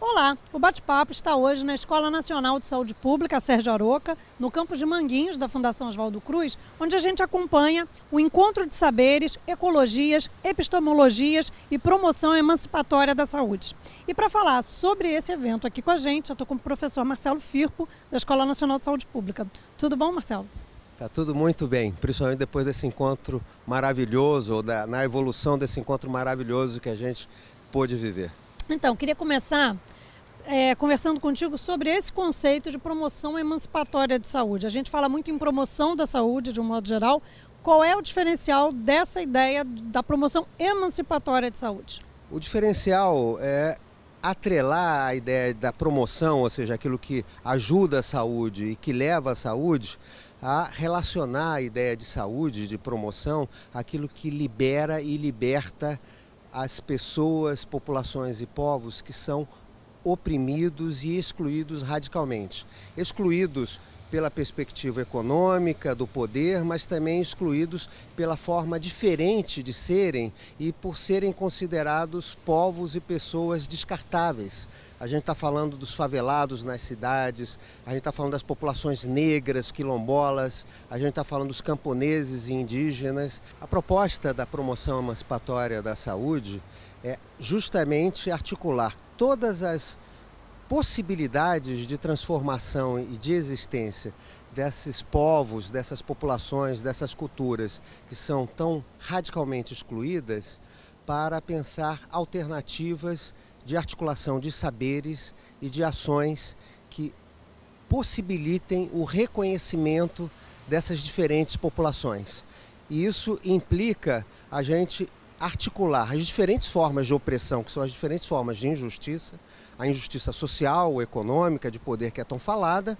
Olá, o bate-papo está hoje na Escola Nacional de Saúde Pública, Sérgio Aroca, no campus de Manguinhos, da Fundação Oswaldo Cruz, onde a gente acompanha o encontro de saberes, ecologias, epistemologias e promoção emancipatória da saúde. E para falar sobre esse evento aqui com a gente, eu estou com o professor Marcelo Firpo, da Escola Nacional de Saúde Pública. Tudo bom, Marcelo? Tá tudo muito bem, principalmente depois desse encontro maravilhoso, ou na evolução desse encontro maravilhoso que a gente pôde viver. Então, queria começar conversando contigo sobre esse conceito de promoção emancipatória de saúde. A gente fala muito em promoção da saúde, de um modo geral. Qual é o diferencial dessa ideia da promoção emancipatória de saúde? O diferencial é atrelar a ideia da promoção, ou seja, aquilo que ajuda a saúde e que leva à saúde, a relacionar a ideia de saúde, de promoção, aquilo que libera e liberta as pessoas, populações e povos que são oprimidos e excluídos radicalmente. Excluídos pela perspectiva econômica do poder, mas também excluídos pela forma diferente de serem e por serem considerados povos e pessoas descartáveis. A gente está falando dos favelados nas cidades, a gente está falando das populações negras, quilombolas, a gente está falando dos camponeses e indígenas. A proposta da promoção emancipatória da saúde é justamente articular todas as possibilidades de transformação e de existência desses povos, dessas populações, dessas culturas que são tão radicalmente excluídas, para pensar alternativas de articulação de saberes e de ações que possibilitem o reconhecimento dessas diferentes populações. E isso implica a gente articular as diferentes formas de opressão, que são as diferentes formas de injustiça, a injustiça social, econômica, de poder que é tão falada,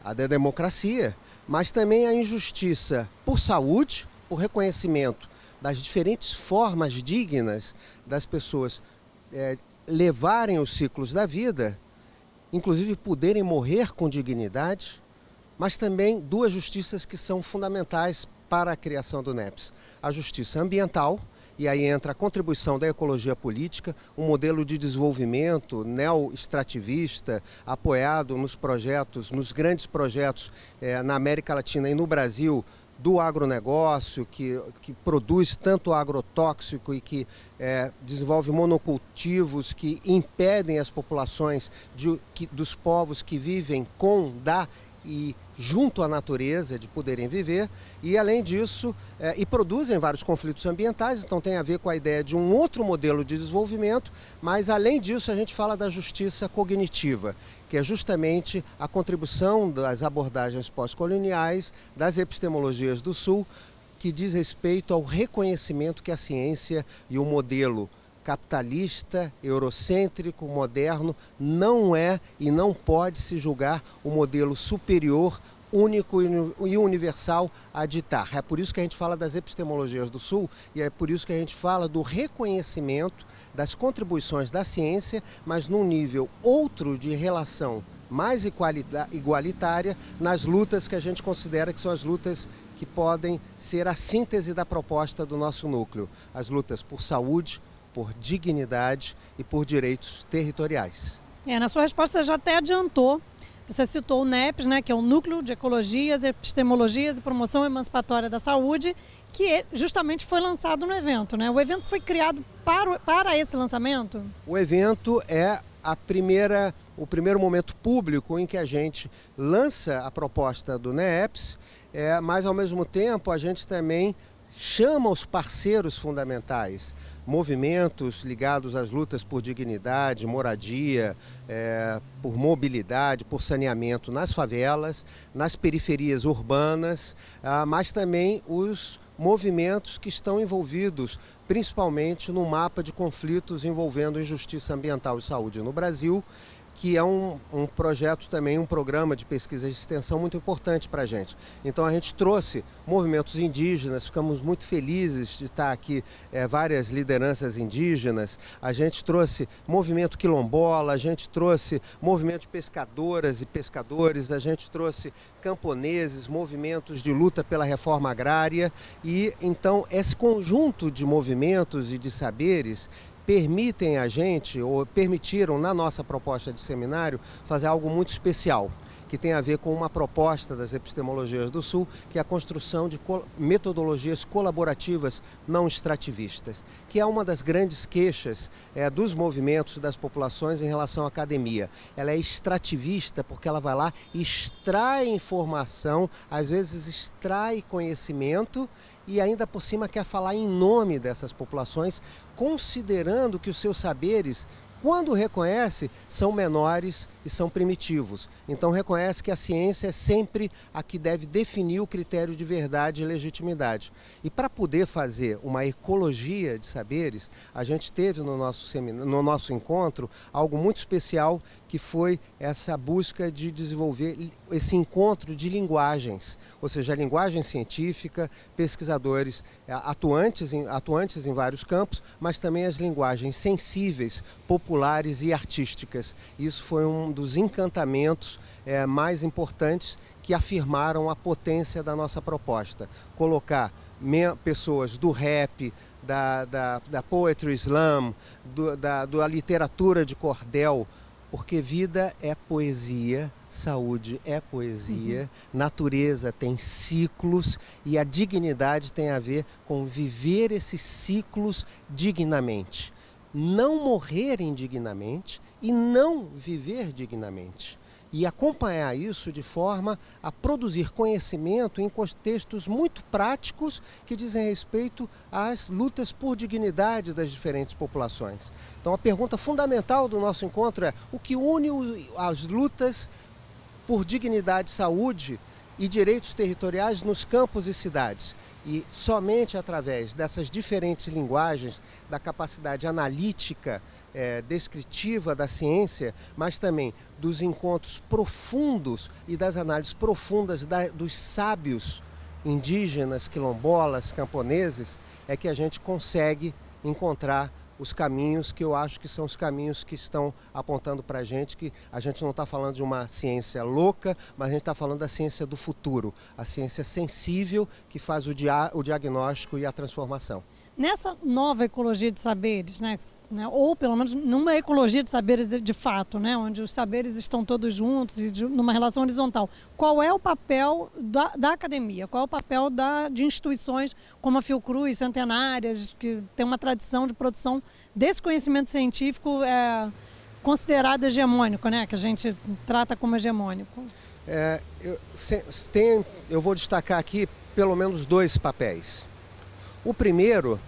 a da democracia, mas também a injustiça por saúde, por reconhecimento das diferentes formas dignas das pessoas levarem os ciclos da vida, inclusive poderem morrer com dignidade, mas também duas justiças que são fundamentais para a criação do NEPS. A justiça ambiental, e aí entra a contribuição da ecologia política, um modelo de desenvolvimento neo-extrativista, apoiado nos projetos, nos grandes projetos na América Latina e no Brasil, do agronegócio, que produz tanto agrotóxico e que desenvolve monocultivos que impedem as populações dos povos que vivem e junto à natureza de poderem viver, e além disso, e produzem vários conflitos ambientais, então tem a ver com a ideia de um outro modelo de desenvolvimento, mas além disso a gente fala da justiça cognitiva, que é justamente a contribuição das abordagens pós-coloniais, das epistemologias do Sul, que diz respeito ao reconhecimento que a ciência e o modelo capitalista, eurocêntrico, moderno, não é e não pode se julgar o modelo superior, único e universal a ditar. É por isso que a gente fala das epistemologias do Sul e é por isso que a gente fala do reconhecimento das contribuições da ciência, mas num nível outro de relação mais igualitária nas lutas que a gente considera que são as lutas que podem ser a síntese da proposta do nosso núcleo. As lutas por saúde, por dignidade e por direitos territoriais. Na sua resposta você já até adiantou, você citou o NEPS, que é o Núcleo de Ecologias, Epistemologias e Promoção Emancipatória da Saúde, que justamente foi lançado no evento, O evento foi criado para esse lançamento? O evento é o primeiro momento público em que a gente lança a proposta do NEPS, mas ao mesmo tempo a gente também chama os parceiros fundamentais, movimentos ligados às lutas por dignidade, moradia, por mobilidade, por saneamento nas favelas, nas periferias urbanas, mas também os movimentos que estão envolvidos principalmente no mapa de conflitos envolvendo injustiça ambiental e saúde no Brasil, que é um projeto também, um programa de pesquisa e extensão muito importante para a gente. Então a gente trouxe movimentos indígenas, ficamos muito felizes de estar aqui, várias lideranças indígenas, a gente trouxe movimento quilombola, a gente trouxe movimento de pescadoras e pescadores, a gente trouxe camponeses, movimentos de luta pela reforma agrária, e então esse conjunto de movimentos e de saberes permitem a gente, ou permitiram na nossa proposta de seminário, fazer algo muito especial, que tem a ver com uma proposta das epistemologias do Sul, que é a construção de metodologias colaborativas não extrativistas, que é uma das grandes queixas dos movimentos das populações em relação à academia. Ela é extrativista porque ela vai lá e extrai informação, às vezes extrai conhecimento e ainda por cima quer falar em nome dessas populações, considerando que os seus saberes, quando reconhece, são menores e são primitivos. Então reconhece que a ciência é sempre a que deve definir o critério de verdade e legitimidade. E para poder fazer uma ecologia de saberes, a gente teve no nosso encontro algo muito especial, que foi essa busca de desenvolver esse encontro de linguagens, ou seja, a linguagem científica, pesquisadores atuantes em vários campos, mas também as linguagens sensíveis, populares e artísticas. Isso foi um dos encantamentos mais importantes que afirmaram a potência da nossa proposta. Colocar pessoas do rap, da poetry slam, da literatura de cordel, porque vida é poesia, saúde é poesia, natureza tem ciclos e a dignidade tem a ver com viver esses ciclos dignamente. Não morrer indignamente e não viver dignamente. E acompanhar isso de forma a produzir conhecimento em contextos muito práticos que dizem respeito às lutas por dignidade das diferentes populações. Então a pergunta fundamental do nosso encontro é: o que une as lutas por dignidade, saúde e direitos territoriais nos campos e cidades? E somente através dessas diferentes linguagens, da capacidade analítica, descritiva da ciência, mas também dos encontros profundos e das análises profundas dos sábios indígenas, quilombolas, camponeses, é que a gente consegue encontrar os caminhos que eu acho que são os caminhos que estão apontando para a gente, que a gente não está falando de uma ciência louca, mas a gente está falando da ciência do futuro, a ciência sensível que faz o diagnóstico e a transformação. Nessa nova ecologia de saberes, né, ou pelo menos numa ecologia de saberes de fato, né, onde os saberes estão todos juntos e numa relação horizontal, qual é o papel da academia? Qual é o papel de instituições como a Fiocruz, centenárias, que tem uma tradição de produção desse conhecimento científico considerado hegemônico, né, que a gente trata como hegemônico? Eu vou destacar aqui pelo menos dois papéis. O primeiro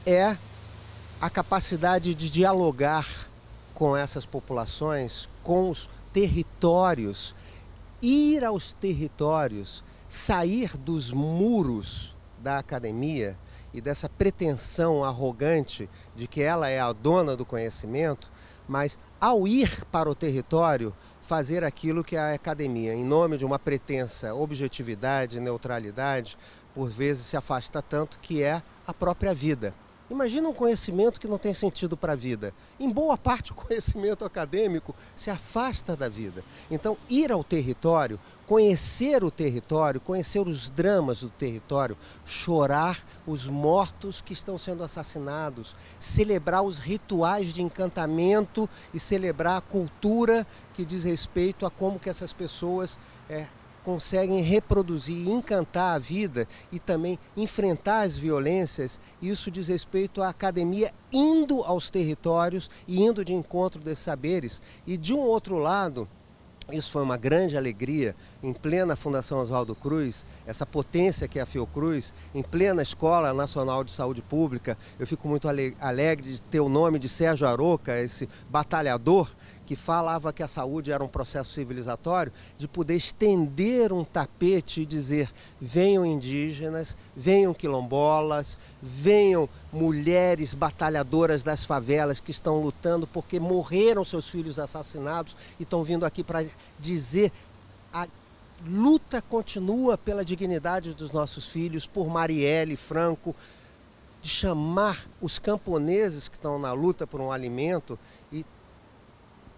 é a capacidade de dialogar com essas populações, com os territórios, ir aos territórios, sair dos muros da academia e dessa pretensão arrogante de que ela é a dona do conhecimento, mas ao ir para o território, fazer aquilo que a academia, em nome de uma pretensa objetividade, neutralidade, por vezes se afasta tanto, que é a própria vida. Imagina um conhecimento que não tem sentido para a vida. Em boa parte, o conhecimento acadêmico se afasta da vida. Então, ir ao território, conhecer o território, conhecer os dramas do território, chorar os mortos que estão sendo assassinados, celebrar os rituais de encantamento e celebrar a cultura que diz respeito a como que essas pessoas conseguem reproduzir e encantar a vida e também enfrentar as violências. Isso diz respeito à academia indo aos territórios e indo de encontro desses saberes. E de um outro lado, isso foi uma grande alegria, em plena Fundação Oswaldo Cruz, essa potência que é a Fiocruz, em plena Escola Nacional de Saúde Pública. Eu fico muito alegre de ter o nome de Sérgio Aroca, esse batalhador que falava que a saúde era um processo civilizatório, de poder estender um tapete e dizer: venham indígenas, venham quilombolas, venham mulheres batalhadoras das favelas que estão lutando porque morreram seus filhos assassinados e estão vindo aqui para dizer: a luta continua pela dignidade dos nossos filhos, por Marielle Franco, de chamar os camponeses que estão na luta por um alimento e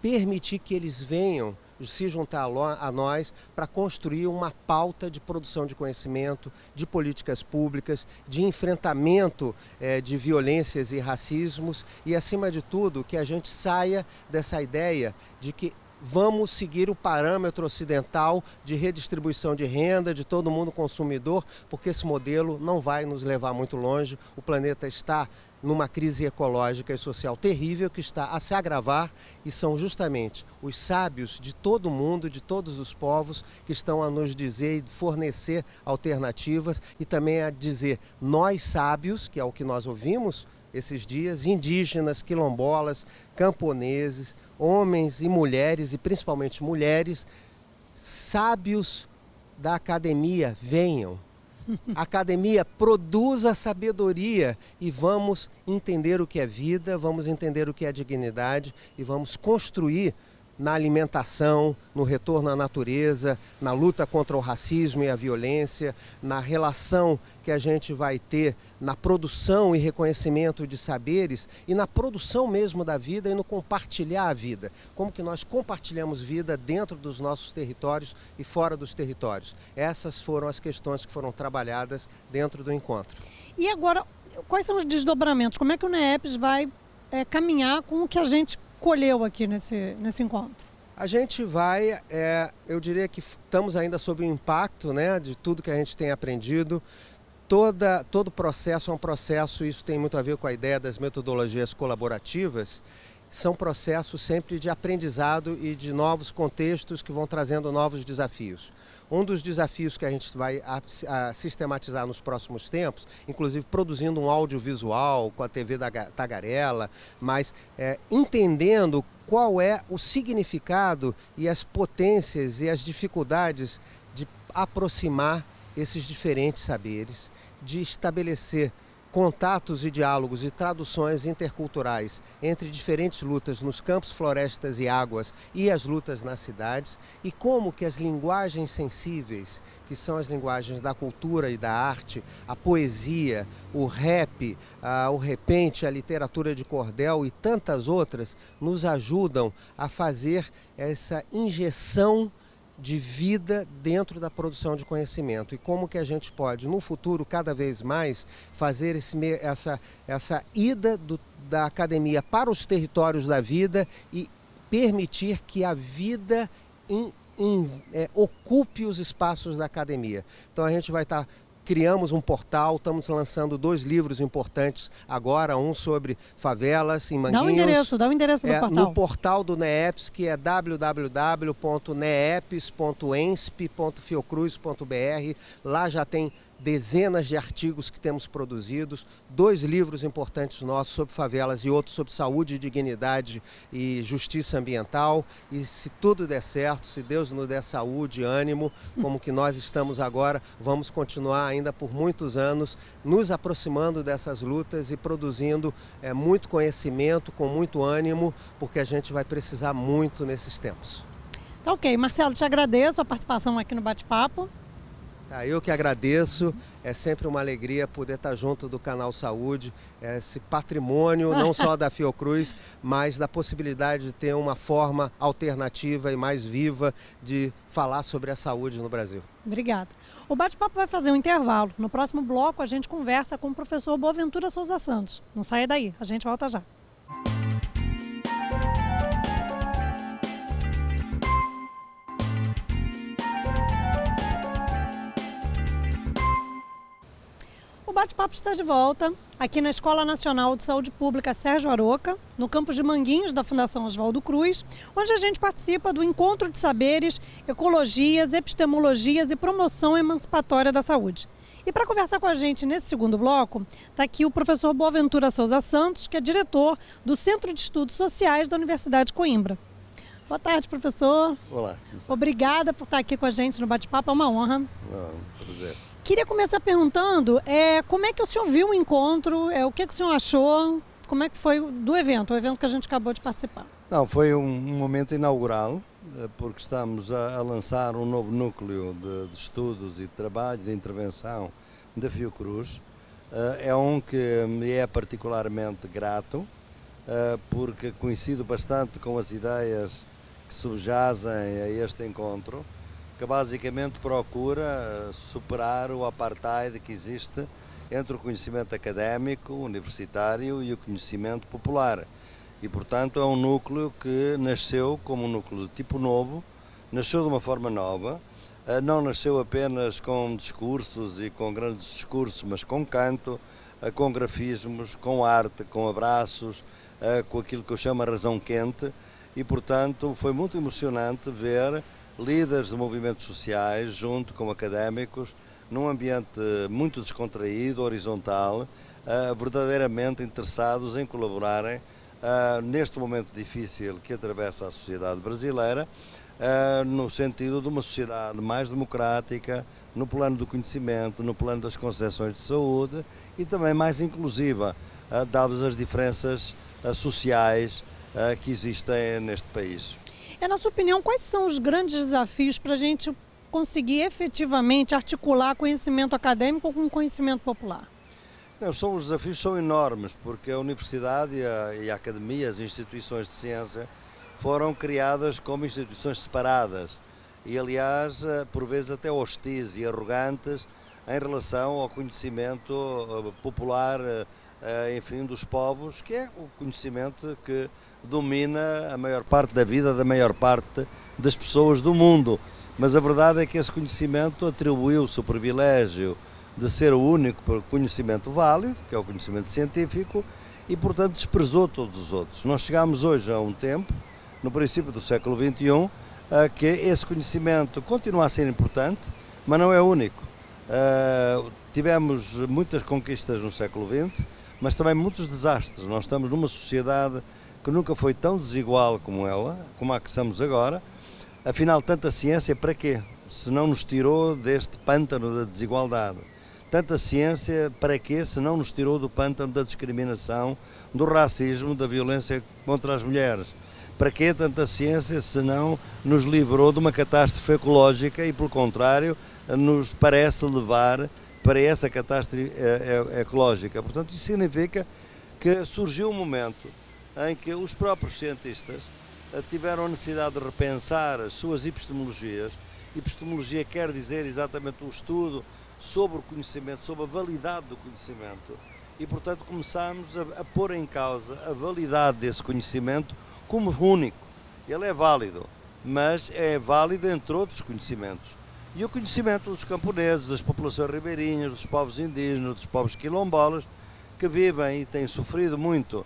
permitir que eles venham se juntar a nós para construir uma pauta de produção de conhecimento, de políticas públicas, de enfrentamento de violências e racismos e, acima de tudo, que a gente saia dessa ideia de que vamos seguir o parâmetro ocidental de redistribuição de renda, de todo mundo consumidor, porque esse modelo não vai nos levar muito longe. O planeta está numa crise ecológica e social terrível que está a se agravar e são justamente os sábios de todo mundo, de todos os povos, que estão a nos dizer e fornecer alternativas e também a dizer nós sábios, que é o que nós ouvimos esses dias, indígenas, quilombolas, camponeses, homens e mulheres, e principalmente mulheres, sábios da academia, venham. A academia produz a sabedoria e vamos entender o que é vida, vamos entender o que é dignidade e vamos construir na alimentação, no retorno à natureza, na luta contra o racismo e a violência, na relação que a gente vai ter na produção e reconhecimento de saberes e na produção mesmo da vida e no compartilhar a vida. Como que nós compartilhamos vida dentro dos nossos territórios e fora dos territórios. Essas foram as questões que foram trabalhadas dentro do encontro. E agora, quais são os desdobramentos? Como é que o NEEPS vai caminhar com o que a gente colheu aqui nesse encontro? A gente vai, eu diria que estamos ainda sob o impacto, né, de tudo que a gente tem aprendido. Todo processo é um processo, isso tem muito a ver com a ideia das metodologias colaborativas, são processos sempre de aprendizado e de novos contextos que vão trazendo novos desafios. Um dos desafios que a gente vai sistematizar nos próximos tempos, inclusive produzindo um audiovisual com a TV da Tagarela, mas entendendo qual é o significado e as potências e as dificuldades de aproximar esses diferentes saberes, de estabelecer contatos e diálogos e traduções interculturais entre diferentes lutas nos campos, florestas e águas e as lutas nas cidades, e como que as linguagens sensíveis, que são as linguagens da cultura e da arte, a poesia, o rap, o repente, a literatura de cordel e tantas outras, nos ajudam a fazer essa injeção de vida dentro da produção de conhecimento e como que a gente pode, no futuro, cada vez mais, fazer essa ida da academia para os territórios da vida e permitir que a vida ocupe os espaços da academia. Então a gente vai estar... Criamos um portal, estamos lançando 2 livros importantes agora, um sobre favelas em Manguinhos. Dá o endereço do portal. No portal do NEEPS, que é www.neeps.ensp.fiocruz.br. Lá já tem dezenas de artigos que temos produzidos, 2 livros importantes nossos sobre favelas e outro sobre saúde, dignidade e justiça ambiental. E se tudo der certo, se Deus nos der saúde, ânimo, como que nós estamos agora, vamos continuar ainda por muitos anos nos aproximando dessas lutas e produzindo muito conhecimento, com muito ânimo, porque a gente vai precisar muito nesses tempos. Tá ok. Marcelo, te agradeço a participação aqui no Bate-Papo. Eu que agradeço, é sempre uma alegria poder estar junto do Canal Saúde, esse patrimônio não só da Fiocruz, mas da possibilidade de ter uma forma alternativa e mais viva de falar sobre a saúde no Brasil. Obrigada. O Bate-Papo vai fazer um intervalo. No próximo bloco a gente conversa com o professor Boaventura Souza Santos. Não saia daí, a gente volta já. O Bate-Papo está de volta aqui na Escola Nacional de Saúde Pública Sérgio Aroca, no campus de Manguinhos da Fundação Oswaldo Cruz, onde a gente participa do Encontro de Saberes, Ecologias, Epistemologias e Promoção Emancipatória da Saúde. E para conversar com a gente nesse segundo bloco, está aqui o professor Boaventura Souza Santos, que é diretor do Centro de Estudos Sociais da Universidade de Coimbra. Boa tarde, professor. Olá. Obrigada por estar aqui com a gente no Bate-Papo, é uma honra. Prazer. Queria começar perguntando como é que o senhor viu o encontro, o que o senhor achou, como é que foi o evento que a gente acabou de participar? Não, foi um momento inaugural, porque estamos a lançar um novo núcleo de estudos e de trabalho, de intervenção da Fiocruz. É que me é particularmente grato, porque coincido bastante com as ideias que subjazem a este encontro, que basicamente procura superar o apartheid que existe entre o conhecimento académico, universitário e o conhecimento popular. E, portanto, é um núcleo que nasceu como um núcleo de tipo novo, nasceu de uma forma nova, não nasceu apenas com discursos e com grandes discursos, mas com canto, com grafismos, com arte, com abraços, com aquilo que eu chamo a razão quente, e, portanto, foi muito emocionante ver líderes de movimentos sociais junto com académicos, num ambiente muito descontraído, horizontal, verdadeiramente interessados em colaborarem neste momento difícil que atravessa a sociedade brasileira, no sentido de uma sociedade mais democrática, no plano do conhecimento, no plano das concepções de saúde e também mais inclusiva, dadas as diferenças sociais que existem neste país. Na sua opinião, quais são os grandes desafios para a gente conseguir efetivamente articular conhecimento acadêmico com conhecimento popular? Os desafios são enormes, porque a universidade e a academia, as instituições de ciência, foram criadas como instituições separadas e, aliás, por vezes até hostis e arrogantes em relação ao conhecimento popular, enfim, dos povos, que é o conhecimento que domina a maior parte da vida da maior parte das pessoas do mundo. Mas a verdade é que esse conhecimento atribuiu-se o privilégio de ser o único conhecimento válido, que é o conhecimento científico, e, portanto, desprezou todos os outros. Nós chegamos hoje a um tempo, no princípio do século XXI, que esse conhecimento continua a ser importante, mas não é único. Tivemos muitas conquistas no século XX, mas também muitos desastres. Nós estamos numa sociedade que nunca foi tão desigual como a que estamos agora. Afinal, tanta ciência para quê? Se não nos tirou deste pântano da desigualdade. Tanta ciência para quê? Se não nos tirou do pântano da discriminação, do racismo, da violência contra as mulheres. Para quê tanta ciência se não nos livrou de uma catástrofe ecológica e, pelo contrário, nos parece levar para essa catástrofe ecológica? Portanto, isso significa que surgiu um momento em que os próprios cientistas tiveram a necessidade de repensar as suas epistemologias. Epistemologia quer dizer exatamente o estudo sobre o conhecimento, sobre a validade do conhecimento. E, portanto, começamos a pôr em causa a validade desse conhecimento como único. Ele é válido, mas é válido entre outros conhecimentos. E o conhecimento dos camponeses, das populações ribeirinhas, dos povos indígenas, dos povos quilombolas, que vivem e têm sofrido muito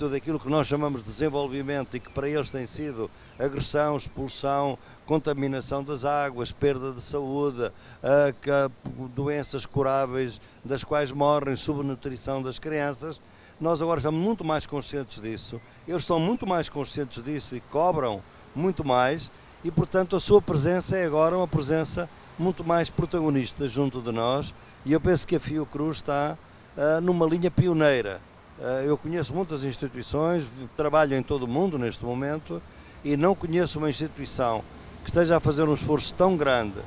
daquilo que nós chamamos de desenvolvimento e que para eles tem sido agressão, expulsão, contaminação das águas, perda de saúde, doenças curáveis das quais morrem, subnutrição das crianças. Nós agora estamos muito mais conscientes disso, eles estão muito mais conscientes disso e cobram muito mais e, portanto, a sua presença é agora uma presença muito mais protagonista junto de nós e eu penso que a Fiocruz está numa linha pioneira. Eu conheço muitas instituições, trabalho em todo o mundo neste momento e não conheço uma instituição que esteja a fazer um esforço tão grande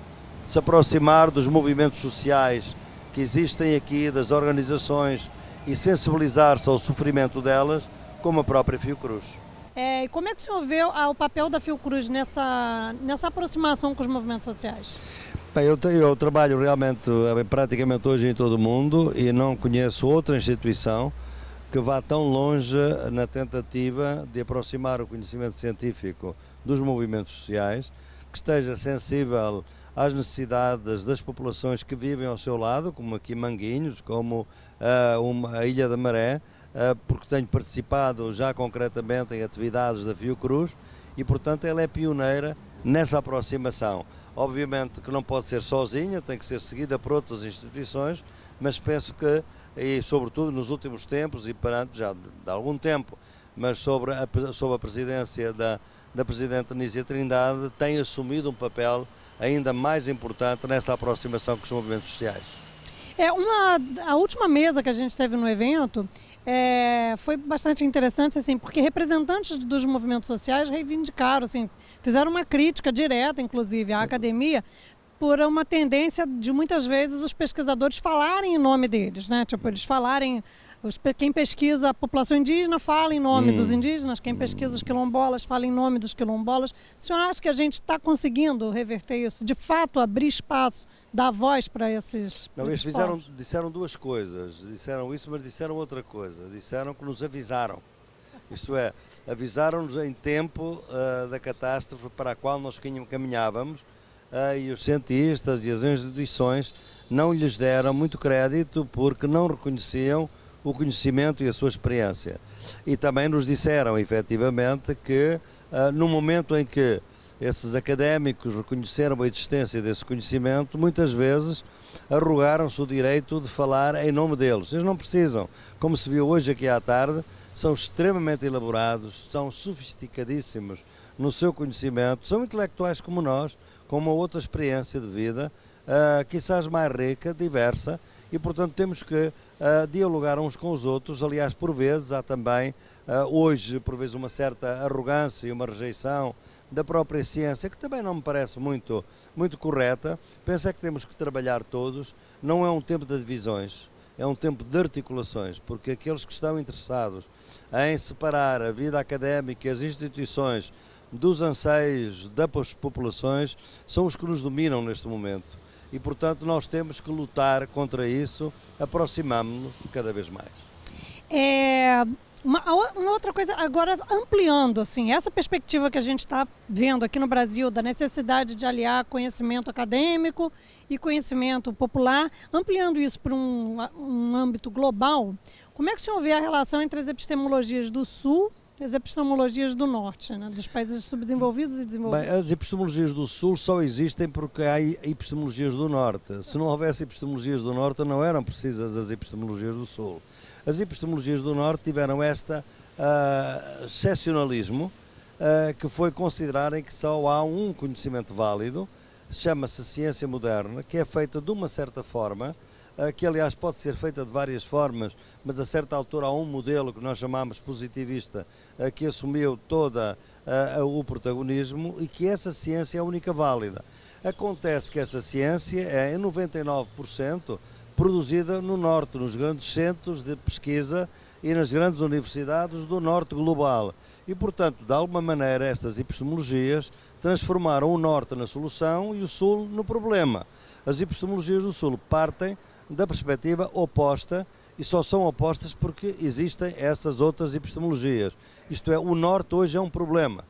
de se aproximar dos movimentos sociais que existem aqui, das organizações e sensibilizar-se ao sofrimento delas, como a própria Fiocruz. E como é que o senhor vê o papel da Fiocruz nessa aproximação com os movimentos sociais? Bem, eu trabalho realmente praticamente hoje em todo o mundo e não conheço outra instituição que vá tão longe na tentativa de aproximar o conhecimento científico dos movimentos sociais, que esteja sensível às necessidades das populações que vivem ao seu lado, como aqui Manguinhos, como a Ilha da Maré, porque tenho participado já concretamente em atividades da Fiocruz e, portanto, ela é pioneira nessa aproximação. Obviamente que não pode ser sozinha, tem que ser seguida por outras instituições, mas penso que, e sobretudo nos últimos tempos e perante já de algum tempo, mas sob a presidência da Presidente Nízia Trindade, tem assumido um papel ainda mais importante nessa aproximação com os movimentos sociais. A última mesa que a gente teve no evento foi bastante interessante, assim, porque representantes dos movimentos sociais reivindicaram, assim, fizeram uma crítica direta, inclusive, à academia, por uma tendência de muitas vezes os pesquisadores falarem em nome deles, né? Tipo, eles falarem, quem pesquisa a população indígena fala em nome dos indígenas, quem pesquisa os quilombolas fala em nome dos quilombolas. O senhor acha que a gente está conseguindo reverter isso, de fato abrir espaço, dar voz para esses Não, eles povos? disseram duas coisas, disseram isso, mas disseram outra coisa, disseram que nos avisaram. Isto é, avisaram-nos em tempo da catástrofe para a qual nós caminhávamos, e os cientistas e as instituições não lhes deram muito crédito porque não reconheciam o conhecimento e a sua experiência. E também nos disseram, efetivamente, que no momento em que esses académicos reconheceram a existência desse conhecimento, muitas vezes arrogaram-se o direito de falar em nome deles. Eles não precisam, como se viu hoje aqui à tarde, são extremamente elaborados, são sofisticadíssimos no seu conhecimento, são intelectuais como nós, com uma outra experiência de vida, quizás mais rica, diversa, e portanto temos que dialogar uns com os outros. Aliás, por vezes há também, hoje, por vezes uma certa arrogância e uma rejeição da própria ciência, que também não me parece muito correta. Penso é que temos que trabalhar todos, não é um tempo de divisões, é um tempo de articulações, porque aqueles que estão interessados em separar a vida académica e as instituições dos anseios das populações são os que nos dominam neste momento. E, portanto, nós temos que lutar contra isso, aproximamos-nos cada vez mais. Uma outra coisa, agora ampliando, assim, essa perspectiva que a gente está vendo aqui no Brasil, da necessidade de aliar conhecimento acadêmico e conhecimento popular, ampliando isso para um âmbito global, como é que o senhor vê a relação entre as epistemologias do Sul e as epistemologias do Norte, né, dos países subdesenvolvidos e desenvolvidos? Bem, as epistemologias do Sul só existem porque há epistemologias do Norte. Se não houvesse epistemologias do Norte, não eram precisas as epistemologias do Sul. As epistemologias do Norte tiveram este excepcionalismo que foi considerarem que só há um conhecimento válido, chama-se ciência moderna, que é feita de uma certa forma, que aliás pode ser feita de várias formas, mas a certa altura há um modelo que nós chamamos positivista, que assumiu todo o protagonismo, e que essa ciência é a única válida. Acontece que essa ciência é em 99% produzida no Norte, nos grandes centros de pesquisa e nas grandes universidades do Norte global. E, portanto, de alguma maneira, estas epistemologias transformaram o Norte na solução e o Sul no problema. As epistemologias do Sul partem da perspectiva oposta e só são opostas porque existem essas outras epistemologias. Isto é, o Norte hoje é um problema.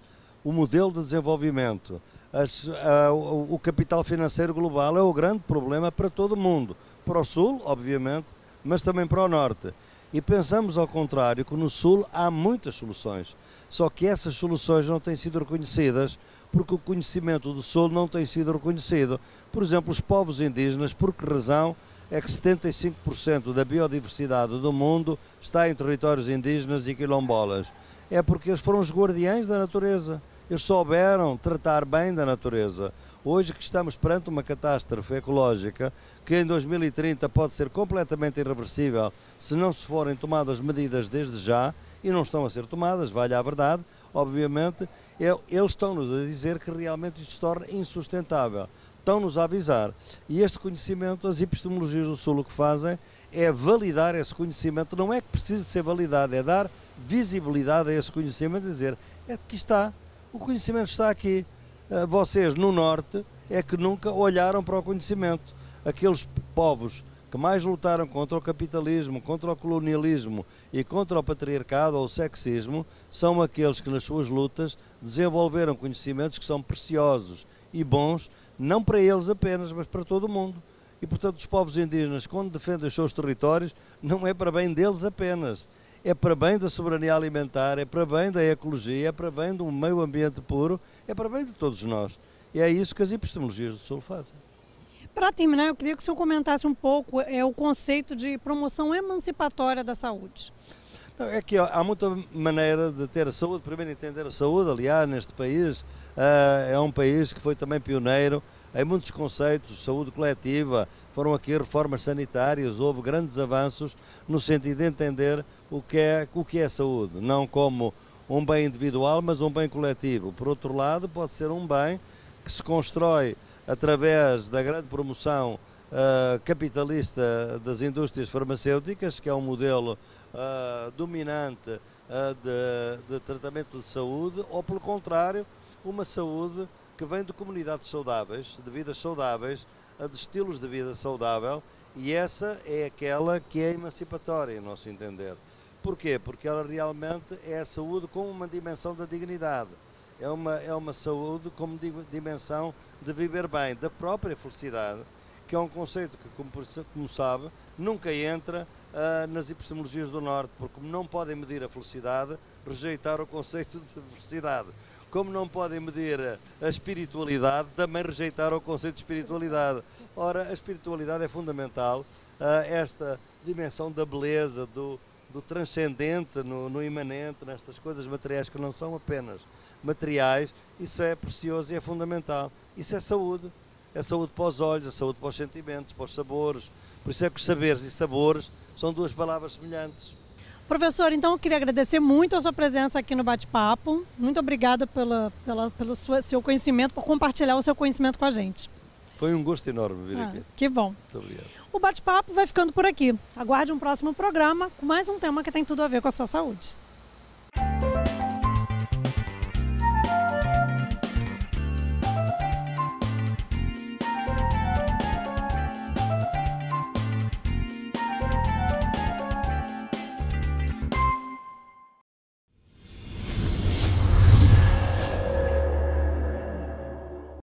O modelo de desenvolvimento, o capital financeiro global é o grande problema para todo o mundo. Para o Sul, obviamente, mas também para o Norte. E pensamos ao contrário, que no Sul há muitas soluções. Só que essas soluções não têm sido reconhecidas porque o conhecimento do Sul não tem sido reconhecido. Por exemplo, os povos indígenas, por que razão é que 75% da biodiversidade do mundo está em territórios indígenas e quilombolas? É porque eles foram os guardiães da natureza. Eles souberam tratar bem da natureza. Hoje que estamos perante uma catástrofe ecológica que em 2030 pode ser completamente irreversível se não se forem tomadas medidas desde já, e não estão a ser tomadas, vale a verdade, obviamente, eles estão-nos a dizer que realmente isto se torna insustentável. Estão-nos a avisar. E este conhecimento, as epistemologias do Sul o que fazem é validar esse conhecimento. Não é que precise ser validado, é dar visibilidade a esse conhecimento e dizer, é que está. O conhecimento está aqui. Vocês, no Norte, é que nunca olharam para o conhecimento. Aqueles povos que mais lutaram contra o capitalismo, contra o colonialismo e contra o patriarcado ou o sexismo, são aqueles que nas suas lutas desenvolveram conhecimentos que são preciosos e bons, não para eles apenas, mas para todo o mundo. E, portanto, os povos indígenas, quando defendem os seus territórios, não é para bem deles apenas. É para bem da soberania alimentar, é para bem da ecologia, é para bem do meio ambiente puro, é para bem de todos nós. E é isso que as epistemologias do Sul fazem. Para terminar, eu queria que o senhor comentasse um pouco o conceito de promoção emancipatória da saúde. É que há muita maneira de ter a saúde. Primeiro, entender a saúde. Aliás, neste país, é um país que foi também pioneiro em muitos conceitos, saúde coletiva, foram aqui reformas sanitárias, houve grandes avanços no sentido de entender o que é saúde, não como um bem individual, mas um bem coletivo. Por outro lado, pode ser um bem que se constrói através da grande promoção capitalista das indústrias farmacêuticas, que é um modelo dominante de tratamento de saúde, ou pelo contrário, uma saúde que vem de comunidades saudáveis, de vidas saudáveis, de estilos de vida saudável, e essa é aquela que é emancipatória, em nosso entender. Porquê? Porque ela realmente é a saúde com uma dimensão da dignidade. É uma saúde como dimensão de viver bem, da própria felicidade, que é um conceito que, como sabe, nunca entra nas epistemologias do Norte, porque como não podem medir a felicidade, rejeitaram o conceito de felicidade. Como não podem medir a espiritualidade, também rejeitaram o conceito de espiritualidade. Ora, a espiritualidade é fundamental, esta dimensão da beleza, do transcendente no imanente, nestas coisas materiais que não são apenas materiais, isso é precioso e é fundamental. Isso é saúde. É saúde para os olhos, é saúde para os sentimentos, para os sabores. Por isso é que os saberes e sabores são duas palavras semelhantes. Professor, então eu queria agradecer muito a sua presença aqui no Bate-Papo. Muito obrigada pelo seu conhecimento, por compartilhar o seu conhecimento com a gente. Foi um gosto enorme vir aqui. Que bom. Muito obrigado. O Bate-Papo vai ficando por aqui. Aguarde um próximo programa com mais um tema que tem tudo a ver com a sua saúde.